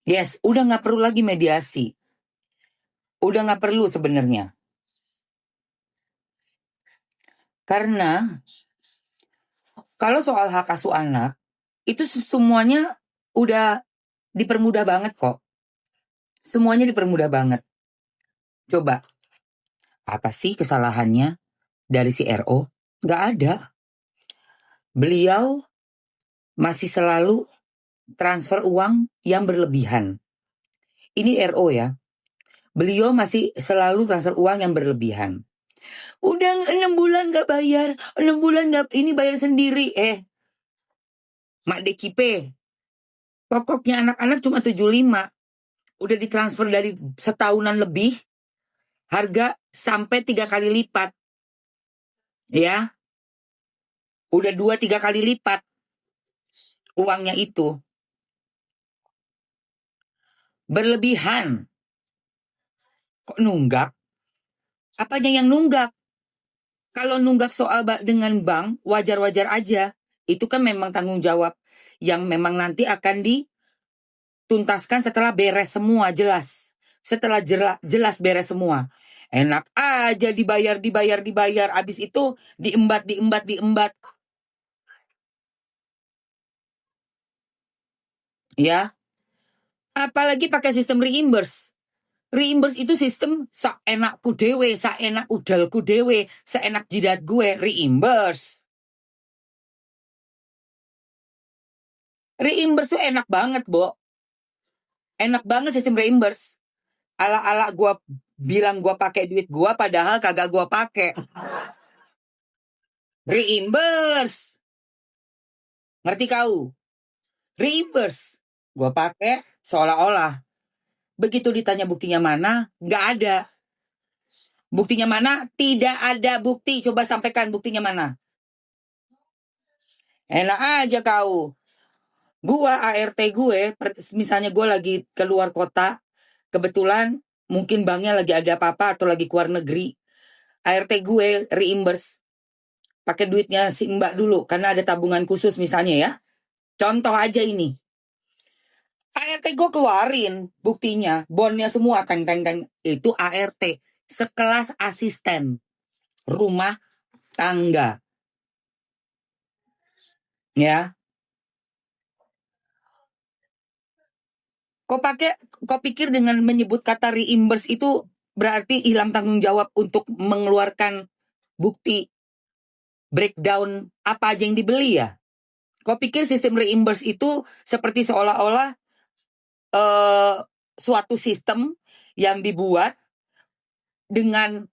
Yes, udah nggak perlu lagi mediasi. Udah nggak perlu sebenarnya. Karena kalau soal hak asuh anak, itu semuanya udah dipermudah banget kok. Semuanya dipermudah banget. Coba, apa sih kesalahannya dari si RO? Nggak ada. Beliau masih selalu transfer uang yang berlebihan. Ini RO ya. Beliau masih selalu transfer uang yang berlebihan. Udah 6 bulan gak bayar, 6 bulan gak, ini bayar sendiri. Mak DKP, pokoknya anak-anak cuma 75. Udah ditransfer dari setahunan lebih, harga sampai 3 kali lipat. Ya, udah 2-3 kali lipat uangnya itu. Berlebihan. Kok nunggak? Apanya yang nunggak? Kalau nunggak soal dengan bank, wajar-wajar aja. Itu kan memang tanggung jawab yang memang nanti akan dituntaskan setelah beres semua, jelas. Setelah jelas beres semua. Enak aja dibayar. Abis itu diembat. Ya, apalagi pakai sistem reimburse. Reimburse itu sistem saenakku dewe, saenak udalku dewe, seenak jidat gue, reimburse. Reimburse tuh enak banget, Bo. Enak banget sistem reimburse. Ala-ala gue bilang gue pakai duit gue, padahal kagak gue pakai. Reimburse. Ngerti kau? Reimburse. Gue pakai seolah-olah. Begitu ditanya buktinya mana, nggak ada. Buktinya mana? Tidak ada bukti. Coba sampaikan buktinya mana. Enak aja kau. Gua ART gue, misalnya gue lagi keluar kota, kebetulan mungkin banknya lagi ada apa-apa atau lagi keluar negeri, ART gue reimburse pakai duitnya si mbak dulu karena ada tabungan khusus misalnya ya. Contoh aja ini. ART gue keluarin buktinya, bonnya semua teng itu ART sekelas asisten rumah tangga. Ya. Kau pikir dengan menyebut kata reimburse itu berarti hilang tanggung jawab untuk mengeluarkan bukti breakdown apa aja yang dibeli ya? Kau pikir sistem reimburse itu seperti seolah-olah suatu sistem yang dibuat dengan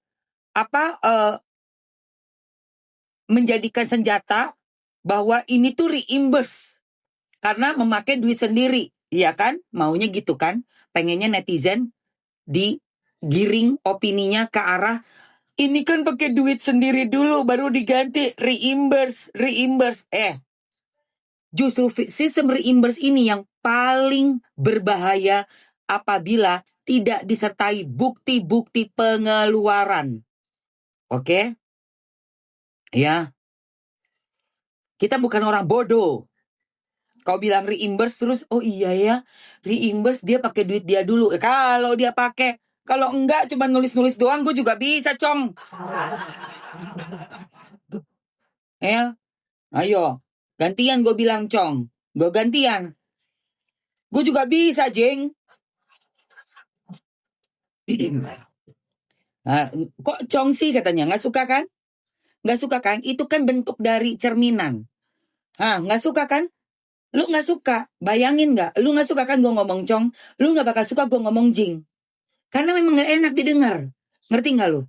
menjadikan senjata bahwa ini tuh reimburse karena memakai duit sendiri, iya kan? Maunya gitu kan? Pengennya netizen digiring opininya ke arah ini kan pakai duit sendiri dulu baru diganti reimburse. Justru sistem reimburse ini yang paling berbahaya apabila tidak disertai bukti-bukti pengeluaran. Oke? Ya. Kita bukan orang bodoh. Kau bilang reimburse terus, oh iya ya, reimburse dia pakai duit dia dulu. Kalau dia pakai, kalau enggak cuma nulis-nulis doang, gue juga bisa, Cong. Ya, ayo, gantian gue bilang, Cong. Gue gantian. Gue juga bisa, Jeng. Nah, kok Cong sih katanya, nggak suka kan? Nggak suka kan? Itu kan bentuk dari cerminan. Nggak suka kan? Lu nggak suka, bayangin nggak? Lu nggak suka kan gue ngomong Cong? Lu nggak bakal suka gue ngomong Jing. Karena memang nggak enak didengar. Ngerti nggak lu?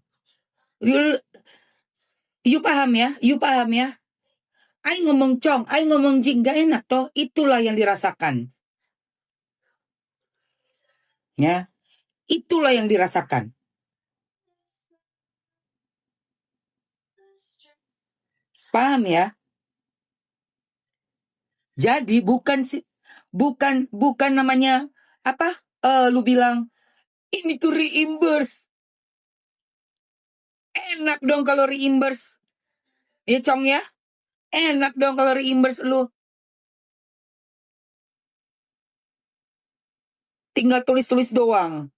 You paham ya? You paham ya? Aing ngomong Cong, aing ngomong Jing, gak enak toh. Itulah yang dirasakan. Ya, itulah yang dirasakan. Paham ya? Jadi bukan namanya apa? Lu bilang ini tuh reimburse. Enak dong kalau reimburse. Ya Cong ya? Enak dong kalau reimburse lu. Tinggal tulis-tulis doang.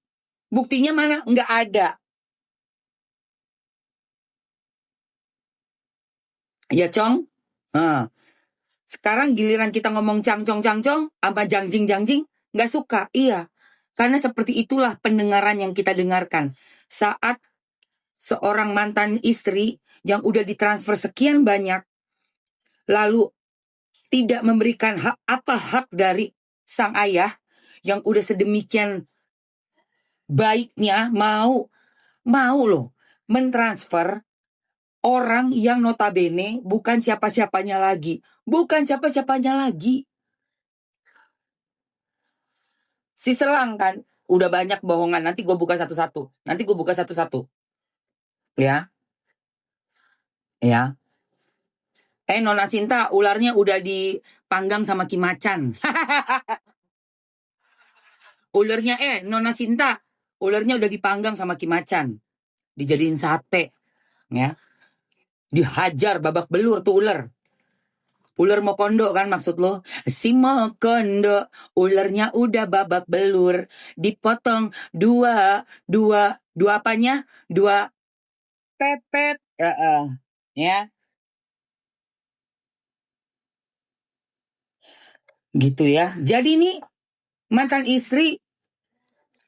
Buktinya mana? Nggak ada. Ya, Cong? Sekarang giliran kita ngomong cangcong-cangcong, apa jangjing-jangjing, nggak suka. Iya. Karena seperti itulah pendengaran yang kita dengarkan. Saat seorang mantan istri yang udah ditransfer sekian banyak, lalu tidak memberikan hak dari sang ayah yang udah sedemikian baiknya mau loh mentransfer orang yang notabene bukan siapa-siapanya lagi. Bukan siapa-siapanya lagi. Si Selang kan udah banyak bohongan. Nanti gue buka satu-satu. Ya. Ya. Nona Sinta, ularnya udah dipanggang sama Kimacan. Nona Sinta, ularnya udah dipanggang sama Kimacan. Dijadiin sate. Ya. Dihajar babak belur tuh ular. Ular mau kondo kan maksud lo? Si mau kondo, ularnya udah babak belur, dipotong dua apanya? Dua pepet. Ya. Gitu ya. Jadi nih mantan istri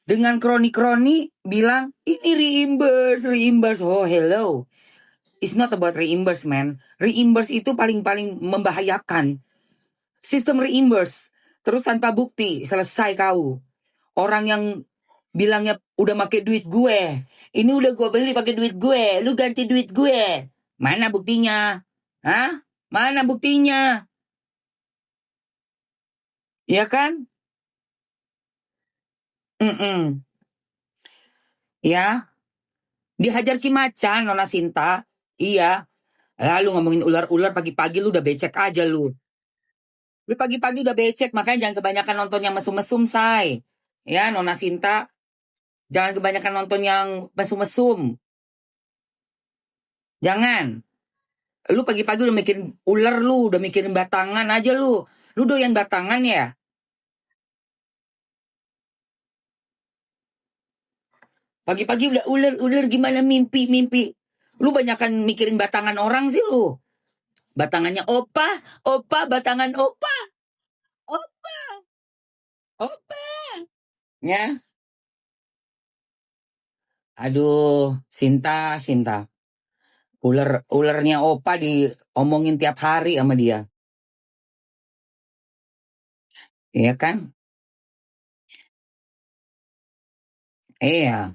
dengan kroni-kroni bilang ini reimburse. Oh, hello. It's not about reimburse, man. Reimburse itu paling-paling membahayakan. Sistem reimburse. Terus tanpa bukti, selesai kau. Orang yang bilangnya udah pakai duit gue. Ini udah gue beli pakai duit gue. Lu ganti duit gue. Mana buktinya? Hah? Mana buktinya? Ya kan? Ya. Dihajar Kimacan, Nona Sinta. Iya. Lalu ngomongin ular-ular pagi-pagi lu udah becek aja lu. Lu pagi-pagi udah becek, makanya jangan kebanyakan nonton yang mesum-mesum, say. Ya, Nona Sinta. Jangan kebanyakan nonton yang mesum-mesum. Jangan. Lu pagi-pagi udah mikirin ular lu, udah mikirin batangan aja lu. Lu doyan batangan ya? Pagi-pagi udah ular gimana mimpi. Lu banyakan mikirin batangan orang sih lu. Batangannya opa, batangan opa. Opa. Ya. Aduh, Sinta. Ulernya opa diomongin tiap hari sama dia. Iya kan? Iya.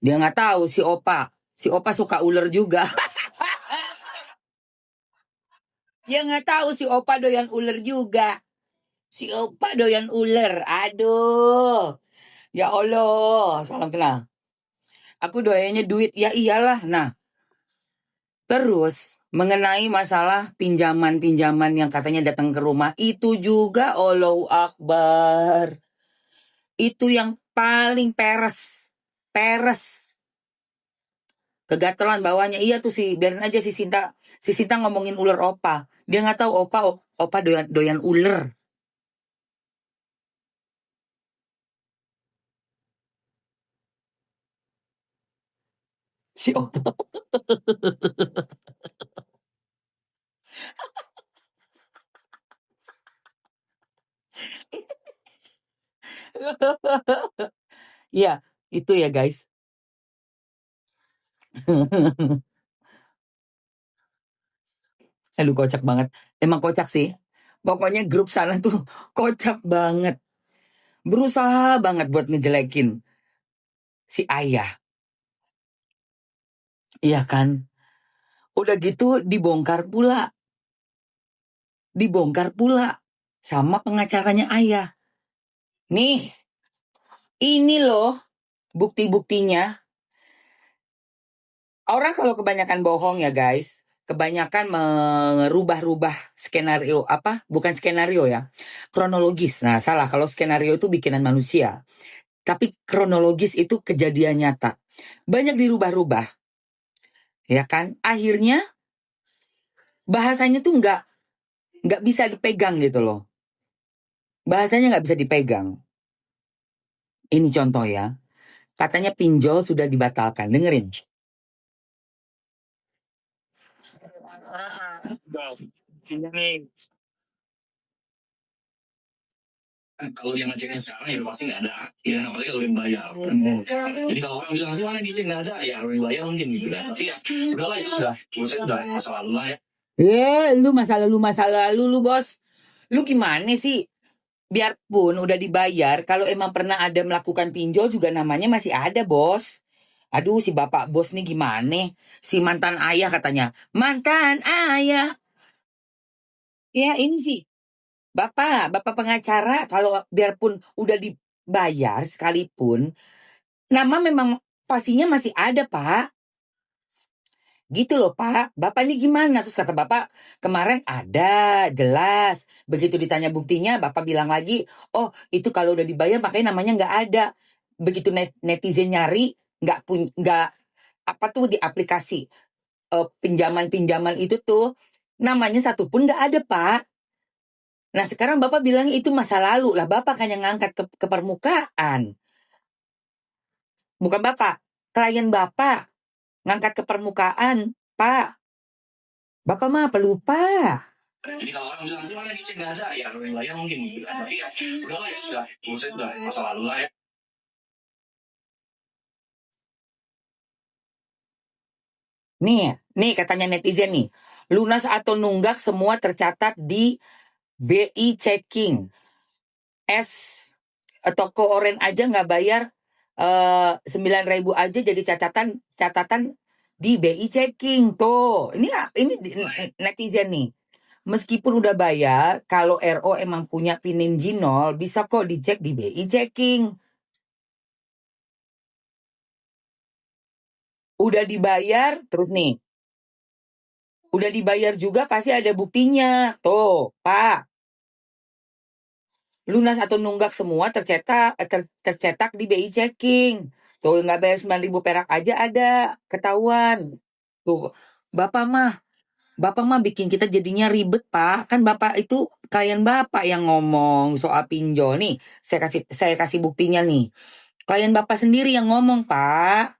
Dia nggak tahu si opa. Si opa suka ular juga. Dia nggak tahu si opa doyan ular juga. Si opa doyan ular. Aduh. Ya Allah. Salam kenal. Aku doyannya duit. Ya iyalah. Nah. Terus mengenai masalah pinjaman-pinjaman yang katanya datang ke rumah. Itu juga Allahu Akbar. Itu yang paling peres. Kegatelan bawahnya. Iya tuh sih, biarin aja si Sinta ngomongin ular opa. Dia nggak tahu opa doyan ular. Si opa. Iya, itu ya guys. Lu kocak banget. Emang kocak sih. Pokoknya grup sana tuh kocak banget. Berusaha banget buat ngejelekin si ayah. Iya kan? Udah gitu dibongkar pula sama pengacaranya ayah. Nih, ini loh bukti-buktinya. Orang kalau kebanyakan bohong ya guys, kebanyakan merubah-rubah skenario bukan skenario ya, kronologis. Nah salah, kalau skenario itu bikinan manusia. Tapi kronologis itu kejadian nyata. Banyak dirubah-rubah. Ya kan? Akhirnya bahasanya tuh nggak bisa dipegang gitu loh. Bahasanya nggak bisa dipegang. Ini contoh ya. Katanya pinjol sudah dibatalkan. Dengerin. Kalau dia ngeceknya sekarang ya pasti nggak ada. Ya apalagi kalau yang bayar. Jadi kalau orang bilang mana dicek nggak ada, ya orang yang bayar mungkin gitu kan. Tapi ya udahlah itu sudah, menurut saya sudah masa lalu lah ya. Lu masa lalu lu bos. Lu gimana sih? Biarpun udah dibayar, kalau emang pernah ada melakukan pinjol juga namanya masih ada bos. Aduh si bapak bos nih gimana? Si mantan ayah katanya. Mantan ayah. Ya ini sih. Bapak pengacara kalau biarpun udah dibayar sekalipun, nama memang pastinya masih ada Pak. Gitu loh Pak, Bapak ini gimana? Terus kata Bapak, kemarin ada, jelas. Begitu ditanya buktinya, Bapak bilang lagi, oh itu kalau udah dibayar makanya namanya nggak ada. Begitu netizen nyari, nggak apa tuh di aplikasi pinjaman-pinjaman itu tuh, namanya satu pun nggak ada Pak. Nah sekarang Bapak bilangnya itu masa lalu lah, Bapak kan yang ngangkat ke permukaan. Bukan Bapak, klien Bapak ngangkat ke permukaan, Pak. Bapak mah pelupa. Jadi kalau orang bilang mana dicek nggak ada, ya orang yang bayar mungkin gitu kan. Tapi ya udahlah itu sudah, menurut saya sudah masa lalu lah ya. Nih katanya netizen nih. Lunas atau nunggak semua tercatat di BI Checking. Toko oren aja nggak bayar 9.000 aja jadi catatan di BI Checking. Tuh, ini netizen nih. Meskipun udah bayar, kalau RO emang punya pininjinol, bisa kok dicek di BI Checking. Udah dibayar, terus nih. Udah dibayar juga pasti ada buktinya. Tuh, Pak. Lunas atau nunggak semua tercetak di BI Checking. Tuh, nggak bayar 9.000 perak aja ada. Ketahuan. Tuh, Bapak mah bikin kita jadinya ribet, Pak. Kan Bapak itu klien Bapak yang ngomong soal pinjol. Nih, saya kasih buktinya nih. Klien Bapak sendiri yang ngomong, Pak.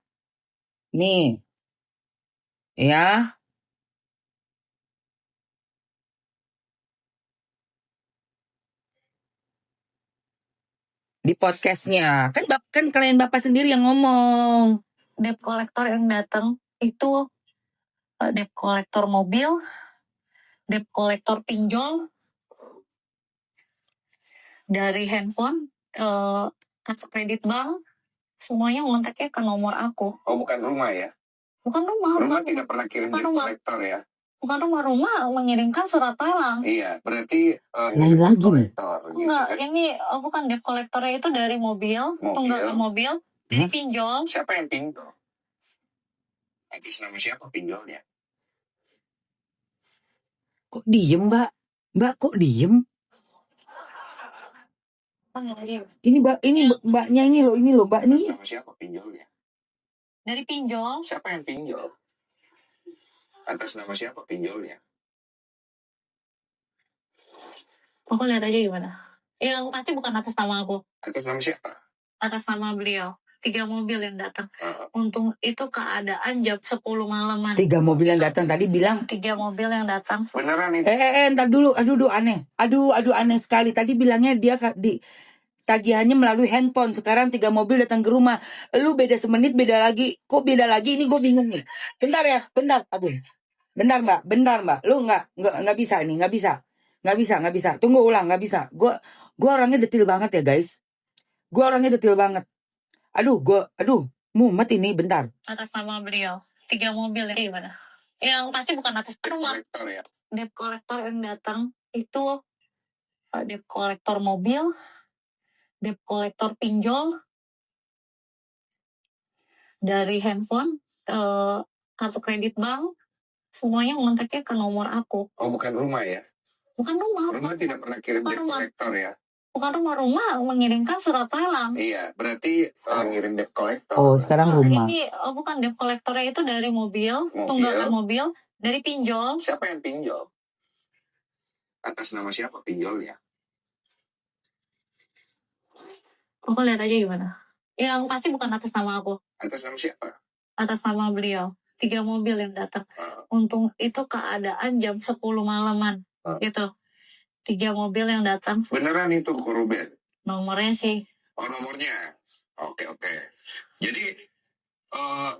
Nih, ya. Di podcastnya kan klien Bapak sendiri yang ngomong. Debt collector yang datang itu debt collector mobil, debt collector pinjol dari handphone, kartu kredit bank, semuanya ngontaknya ke nomor aku. Oh bukan rumah ya? Bukan rumah. Rumah tidak pernah kirim debt collector ya? Bukan rumah mengirimkan surat talang. Iya, berarti lain lagi nih. Enggak, ini bukan debt collectornya itu dari mobil, tunggakan mobil, dari pinjol. Siapa yang pinjol? Atas nama siapa pinjolnya? Kok diem, Mbak? Mbak kok diem? Ini mbaknya ini loh Mbak nih. Atas nama siapa pinjolnya? Dari pinjol. Siapa yang pinjol? Atas nama siapa pinjolnya? Aku lihat aja gimana. Yang pasti bukan atas nama aku. Atas nama siapa? Atas nama beliau. 3 mobil yang datang. Untung itu keadaan jam 10 malaman. 3 mobil yang datang tadi bilang. 3 mobil yang datang. Beneran itu? Ntar dulu. Aduh aneh. Aduh aneh sekali. Tadi bilangnya dia di tagihannya melalui handphone. Sekarang 3 mobil datang ke rumah. Lu beda semenit, beda lagi. Kok beda lagi? Ini gue bingung nih. Bentar ya, bentar. Aduh. Bentar Mbak. Lu nggak bisa nih, nggak bisa. Tunggu ulang, nggak bisa. Gue orangnya detail banget ya guys. Aduh, mumet ini, bentar. Atas nama beliau. 3 mobil ya gimana? Yang pasti bukan atas rumah. Ya? Debt collector yang datang itu debt collector mobil, debt collector pinjol dari handphone, kartu kredit bank, semuanya ngontaknya ke nomor aku. Oh bukan rumah ya? Bukan rumah. Rumah tidak pernah kirim debt collector ya? Bukan rumah mengirimkan surat talang. Iya, berarti ngirim debt collector. Oh, sekarang rumah. Ini bukan debt collectornya itu dari mobil, tunggakan mobil, dari pinjol. Siapa yang pinjol? Atas nama siapa pinjolnya? Aku lihat aja gimana. Yang pasti bukan atas nama aku. Atas nama siapa? Atas nama beliau. 3 mobil yang datang. Untung itu keadaan jam 10 malaman. Gitu. 3 mobil yang datang. Beneran itu ke Ruben? Nomornya sih. Oh, nomornya. Oke. Jadi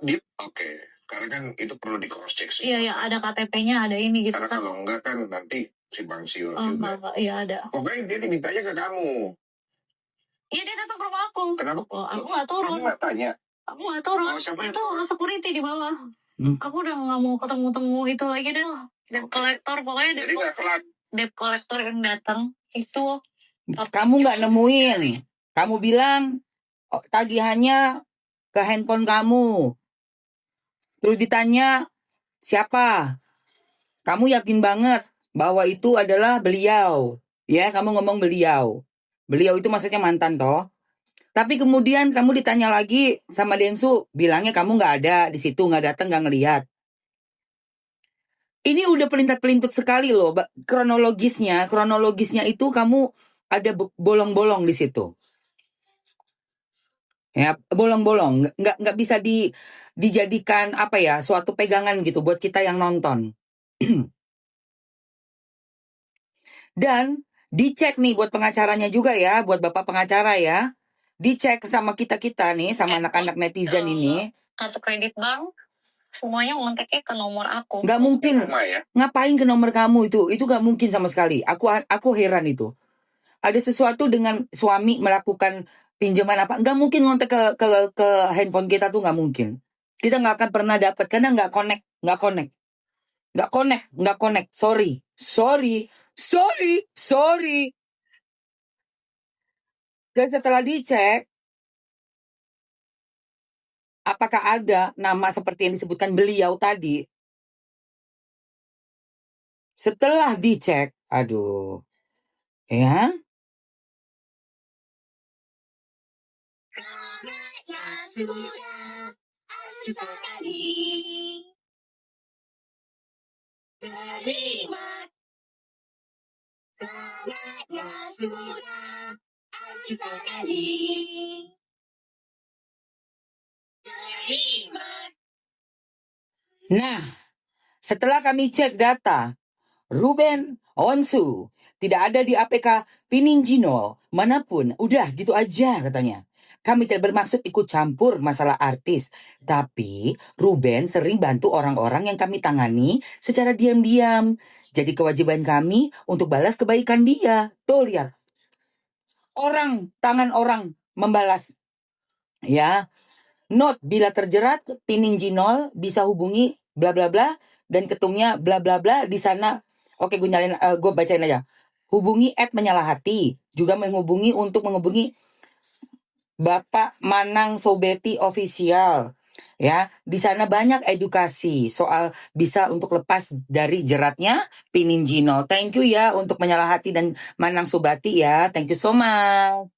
dia oke. Karena kan itu perlu di cross check sih. Iya, ada KTP-nya, ada ini gitu Karena kan. kalau enggak kan nanti simpang siur juga. Iya ada. Pokoknya dia dimintanya ke kamu. Iya dia datang ke rumah aku. Kenapa? Oh, aku nggak turun. Kamu nggak tanya? Aku nggak turun. Oh, siapa yang itu security di bawah. Hmm. Aku udah nggak mau ketemu itu lagi deh. Debt collector pokoknya. Jadi nggak kelar. Debt collector yang datang itu. Kamu nggak nemuin. Kamu bilang tagihannya ke handphone kamu. Terus ditanya siapa? Kamu yakin banget bahwa itu adalah beliau. Ya, kamu ngomong beliau. Beliau itu maksudnya mantan toh. Tapi kemudian kamu ditanya lagi sama Densu, bilangnya kamu nggak ada di situ, nggak datang, nggak ngelihat. Ini udah pelintat-pelintut sekali loh, kronologisnya itu kamu ada bolong-bolong di situ. Ya, bolong-bolong, nggak bisa dijadikan apa ya, suatu pegangan gitu buat kita yang nonton. Dan dicek nih buat pengacaranya juga ya, buat bapak pengacara ya. Dicek sama kita nih, sama anak-anak netizen ini. Kartu kredit bank, semuanya ngonteknya ke nomor aku. Nggak mungkin. Ya? Ngapain ke nomor kamu itu? Itu nggak mungkin sama sekali. Aku heran itu. Ada sesuatu dengan suami melakukan pinjaman apa? Nggak mungkin ngontek ke handphone kita tuh nggak mungkin. Kita nggak akan pernah dapat karena nggak connect. Sorry. Dan setelah dicek, apakah ada nama seperti yang disebutkan beliau tadi? Setelah dicek, aduh, ya. Nah, setelah kami cek data, Ruben Onsu tidak ada di APK Pininginol manapun. Udah gitu aja katanya. Kami tidak bermaksud ikut campur masalah artis. Tapi Ruben sering bantu orang-orang yang kami tangani secara diam-diam. Jadi kewajiban kami untuk balas kebaikan dia. Tuh lihat. Tangan orang membalas. Ya. Note, bila terjerat Pininginol bisa hubungi bla bla bla dan ketungnya bla bla bla di sana. Oke, gue bacain aja. Hubungi @menyalahhati, juga menghubungi Bapak Manang Sobeti Official. Ya, di sana banyak edukasi soal bisa untuk lepas dari jeratnya Pininginol. Thank you ya untuk Menyalahhati dan Manang Sobeti ya. Thank you so much.